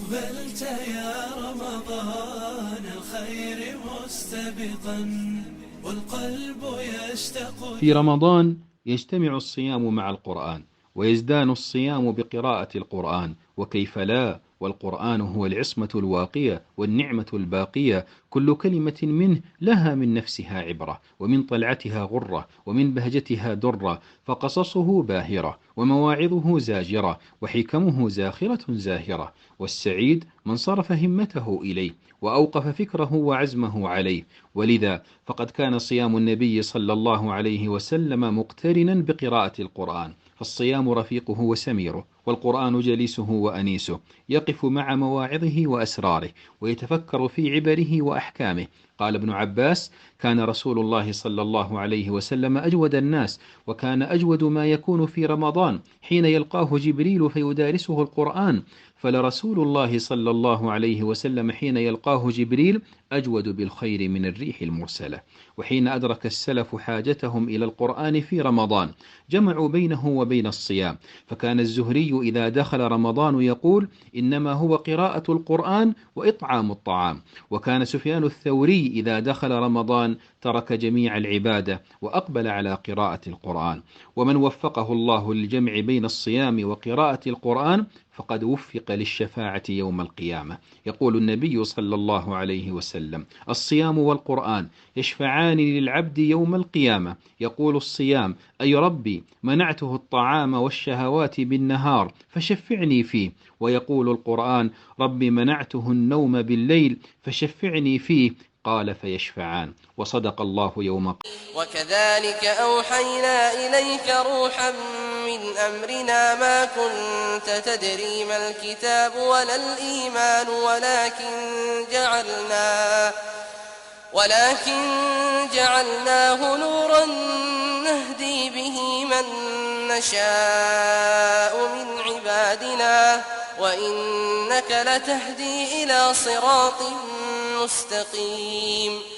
أقبلت يا رمضان الخير مستبقا والقلب يشتاق. في رمضان يجتمع الصيام مع القرآن، ويزدان الصيام بقراءة القرآن، وكيف لا، والقرآن هو العصمة الواقية والنعمة الباقية، كل كلمة منه لها من نفسها عبرة، ومن طلعتها غرة، ومن بهجتها درة، فقصصه باهرة، ومواعظه زاجرة، وحكمه زاخرة زاهرة. والسعيد من صرف همته إليه، وأوقف فكره وعزمه عليه. ولذا فقد كان صيام النبي صلى الله عليه وسلم مقترنا بقراءة القرآن، فالصيام رفيقه وسميره، والقرآن جليسه وأنيسه، يقف مع مواعظه وأسراره، ويتفكر في عبره وأحكامه. قال ابن عباس: كان رسول الله صلى الله عليه وسلم أجود الناس، وكان أجود ما يكون في رمضان حين يلقاه جبريل فيدارسه القرآن، فلرسول الله صلى الله عليه وسلم حين يلقاه جبريل أجود بالخير من الريح المرسلة. وحين أدرك السلف حاجتهم إلى القرآن في رمضان جمعوا بينه وبين الصيام، فكان الزهري إذا دخل رمضان يقول: إنما هو قراءة القرآن وإطعام الطعام. وكان سفيان الثوري إذا دخل رمضان ترك جميع العبادة وأقبل على قراءة القرآن. ومن وفقه الله للجمع بين الصيام وقراءة القرآن فقد وفق للشفاعة يوم القيامة. يقول النبي صلى الله عليه وسلم: الصيام والقرآن يشفعان للعبد يوم القيامة. يقول الصيام: أي ربي، منعته الطعام والشهوات بالنهار فشفعني فيه. ويقول القرآن: ربي، منعته النوم بالليل فشفعني فيه. قال: فيشفعان. وصدق الله يوم قال. وكذلك أوحينا إليك روحا من أمرنا ما كنت تدري ما الكتاب ولا الإيمان ولكن جعلناه نورا نهدي به من نشاء من عبادنا وإنك لتهدي إلى صراط مستقيم.